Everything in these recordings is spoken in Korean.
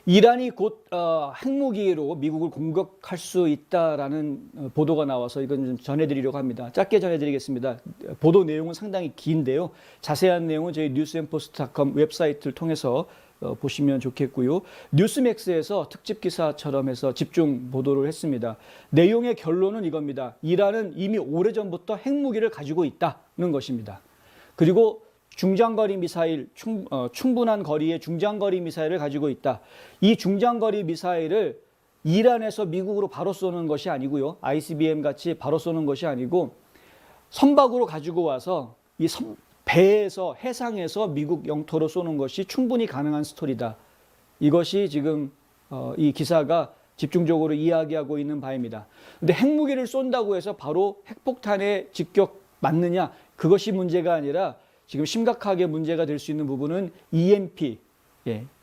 이란이 곧 핵무기로 미국을 공격할 수 있다라는 보도가 나와서 이건 좀 전해드리려고 합니다. 짧게 전해드리겠습니다. 보도 내용은 상당히 긴데요. 자세한 내용은 저희 뉴스앤포스트닷컴 웹사이트를 통해서 보시면 좋겠고요. 뉴스맥스에서 특집 기사처럼 해서 집중 보도를 했습니다. 내용의 결론은 이겁니다. 이란은 이미 오래전부터 핵무기를 가지고 있다는 것입니다. 그리고 중장거리 미사일, 충분한 거리의 중장거리 미사일을 가지고 있다. 이 중장거리 미사일을 이란에서 미국으로 바로 쏘는 것이 아니고요. ICBM 같이 바로 쏘는 것이 아니고 선박으로 가지고 와서 이 배에서 해상에서 미국 영토로 쏘는 것이 충분히 가능한 스토리다. 이것이 지금 이 기사가 집중적으로 이야기하고 있는 바입니다. 근데 핵무기를 쏜다고 해서 바로 핵폭탄에 직격 맞느냐? 그것이 문제가 아니라 지금 심각하게 문제가 될 수 있는 부분은 EMP,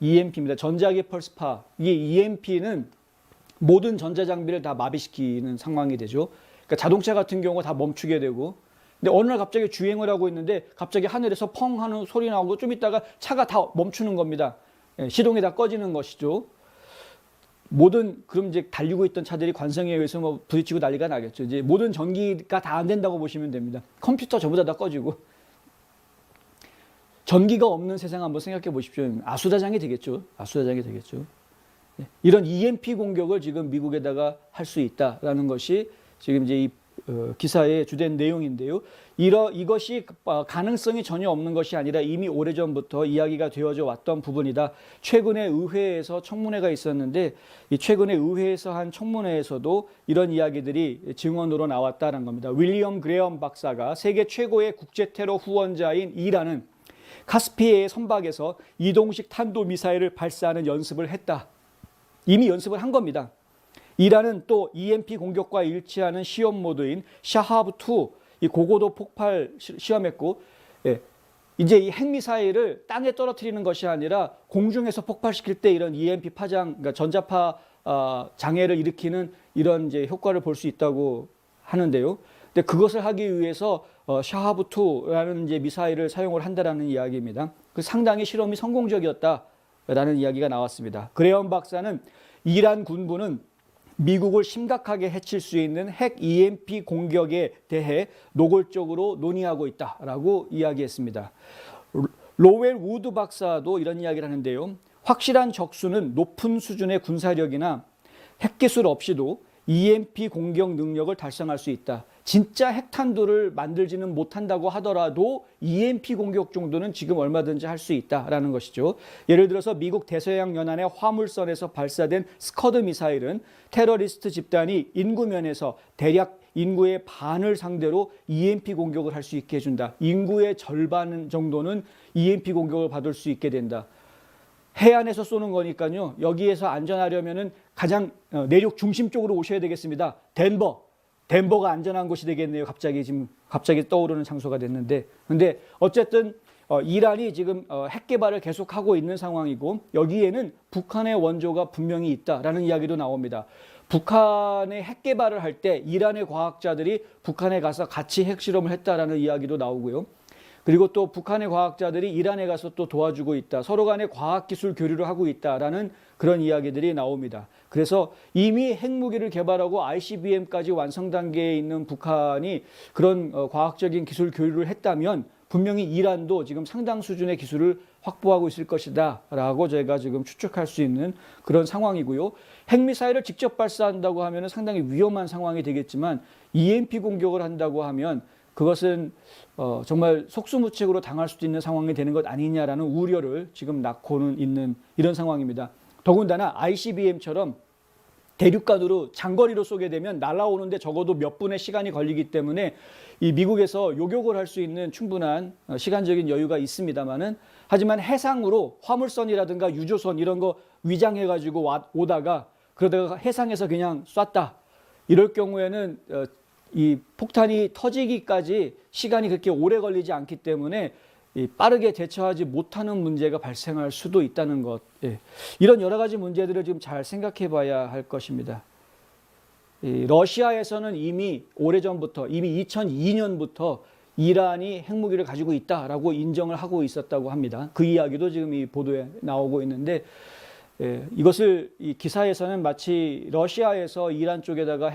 EMP입니다. 전자기 펄스파. 이게 EMP는 모든 전자장비를 다 마비시키는 상황이 되죠. 그러니까 자동차 같은 경우 다 멈추게 되고, 근데 어느 날 갑자기 주행을 하고 있는데 갑자기 하늘에서 펑 하는 소리 나오고 좀 있다가 차가 다 멈추는 겁니다. 시동이 다 꺼지는 것이죠. 그럼 이제 달리고 있던 차들이 관성에 의해서 뭐 부딪히고 난리가 나겠죠. 이제 모든 전기가 다 안 된다고 보시면 됩니다. 컴퓨터 전부 다 꺼지고. 전기가 없는 세상 한번 생각해 보십시오. 아수라장이 되겠죠. 아수라장이 되겠죠. 이런 EMP 공격을 지금 미국에다가 할 수 있다라는 것이 지금 이제 이 기사의 주된 내용인데요. 이것이 가능성이 전혀 없는 것이 아니라 이미 오래전부터 이야기가 되어져 왔던 부분이다. 최근에 의회에서 청문회가 있었는데 이 최근에 의회에서 한 청문회에서도 이런 이야기들이 증언으로 나왔다는 겁니다. 윌리엄 그레엄 박사가 세계 최고의 국제테러 후원자인 이란은 카스피해의 선박에서 이동식 탄도미사일을 발사하는 연습을 했다. 이미 연습을 한 겁니다. 이란은 또 EMP 공격과 일치하는 시험 모드인 샤하브2 이 고고도 폭발 시험했고, 이제 이 핵미사일을 땅에 떨어뜨리는 것이 아니라 공중에서 폭발시킬 때 이런 EMP 파장, 그러니까 전자파 장애를 일으키는 이런 이제 효과를 볼 수 있다고 하는데요. 근데 그것을 하기 위해서 샤하브2라는 이제 미사일을 사용을 한다라는 이야기입니다. 그 상당히 실험이 성공적이었다라는 이야기가 나왔습니다. 그레엄 박사는 이란 군부는 미국을 심각하게 해칠 수 있는 핵 EMP 공격에 대해 노골적으로 논의하고 있다라고 이야기했습니다. 로웰 우드 박사도 이런 이야기를 하는데요. 확실한 적수는 높은 수준의 군사력이나 핵기술 없이도 EMP 공격 능력을 달성할 수 있다. 진짜 핵탄두를 만들지는 못한다고 하더라도 EMP 공격 정도는 지금 얼마든지 할 수 있다라는 것이죠. 예를 들어서 미국 대서양 연안의 화물선에서 발사된 스커드 미사일은 테러리스트 집단이 인구면에서 대략 인구의 반을 상대로 EMP 공격을 할 수 있게 해준다. 인구의 절반 정도는 EMP 공격을 받을 수 있게 된다. 해안에서 쏘는 거니까요. 여기에서 안전하려면은 가장 내륙 중심 쪽으로 오셔야 되겠습니다. 덴버가 안전한 곳이 되겠네요. 갑자기 떠오르는 장소가 됐는데, 근데 어쨌든 이란이 지금 핵 개발을 계속하고 있는 상황이고 여기에는 북한의 원조가 분명히 있다라는 이야기도 나옵니다. 북한의 핵 개발을 할 때 이란의 과학자들이 북한에 가서 같이 핵실험을 했다라는 이야기도 나오고요. 그리고 또 북한의 과학자들이 이란에 가서 또 도와주고 있다. 서로 간에 과학기술 교류를 하고 있다라는 그런 이야기들이 나옵니다. 그래서 이미 핵무기를 개발하고 ICBM까지 완성 단계에 있는 북한이 그런 과학적인 기술 교류를 했다면 분명히 이란도 지금 상당 수준의 기술을 확보하고 있을 것이다 라고 저희가 지금 추측할 수 있는 그런 상황이고요. 핵미사일을 직접 발사한다고 하면 상당히 위험한 상황이 되겠지만 EMP 공격을 한다고 하면 그것은 정말 속수무책으로 당할 수도 있는 상황이 되는 것 아니냐라는 우려를 지금 낳고는 있는 이런 상황입니다. 더군다나 ICBM처럼 대륙간으로 장거리로 쏘게 되면 날아오는데 적어도 몇 분의 시간이 걸리기 때문에 이 미국에서 요격을 할 수 있는 충분한 시간적인 여유가 있습니다만은 하지만 해상으로 화물선이라든가 유조선 이런 거 위장해가지고 오다가 그러다가 해상에서 그냥 쐈다. 이럴 경우에는 이 폭탄이 터지기까지 시간이 그렇게 오래 걸리지 않기 때문에 빠르게 대처하지 못하는 문제가 발생할 수도 있다는 것. 이런 여러 가지 문제들을 지금 잘 생각해 봐야 할 것입니다. 러시아에서는 이미 오래전부터, 이미 2002년부터 이란이 핵무기를 가지고 있다라고 인정을 하고 있었다고 합니다. 그 이야기도 지금 이 보도에 나오고 있는데 이것을 이 기사에서는 마치 러시아에서 이란 쪽에다가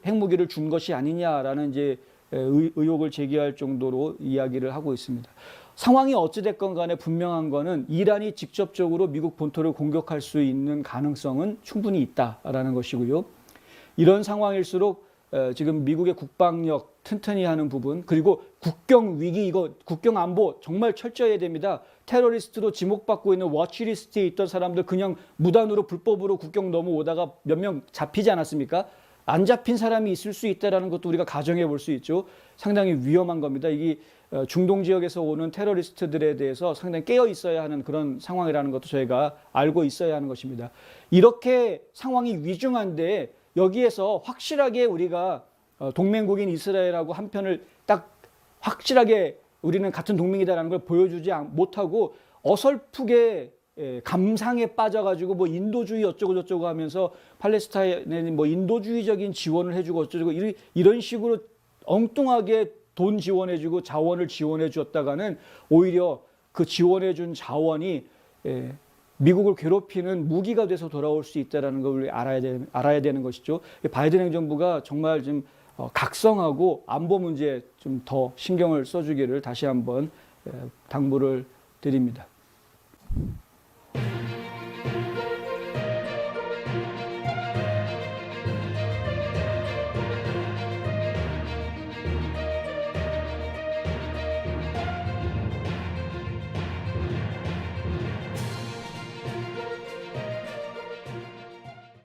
핵무기를 준 것이 아니냐라는 이제 의혹을 제기할 정도로 이야기를 하고 있습니다. 상황이 어찌됐건 간에 분명한 거는 이란이 직접적으로 미국 본토를 공격할 수 있는 가능성은 충분히 있다라는 것이고요. 이런 상황일수록 지금 미국의 국방력 튼튼히 하는 부분, 그리고 국경 위기, 이거 국경 안보 정말 철저히 해야 됩니다. 테러리스트로 지목받고 있는 워치리스트에 있던 사람들 그냥 무단으로 불법으로 국경 넘어오다가 몇 명 잡히지 않았습니까? 안 잡힌 사람이 있을 수 있다는 것도 우리가 가정해 볼 수 있죠. 상당히 위험한 겁니다. 이게 중동 지역에서 오는 테러리스트들에 대해서 상당히 깨어 있어야 하는 그런 상황이라는 것도 저희가 알고 있어야 하는 것입니다. 이렇게 상황이 위중한데 여기에서 확실하게 우리가 동맹국인 이스라엘하고 한편을 딱 확실하게 우리는 같은 동맹이다라는 걸 보여주지 못하고 어설프게 감상에 빠져가지고 뭐 인도주의 어쩌고 저쩌고 하면서 팔레스타인에 뭐 인도주의적인 지원을 해주고 어쩌고 이런 식으로 엉뚱하게 돈 지원해주고 자원을 지원해 주었다가는 오히려 그 지원해준 자원이 미국을 괴롭히는 무기가 돼서 돌아올 수 있다는 걸 알아야 되는 것이죠. 바이든 행정부가 정말 좀 각성하고 안보 문제에 좀 더 신경을 써주기를 다시 한번 당부를 드립니다.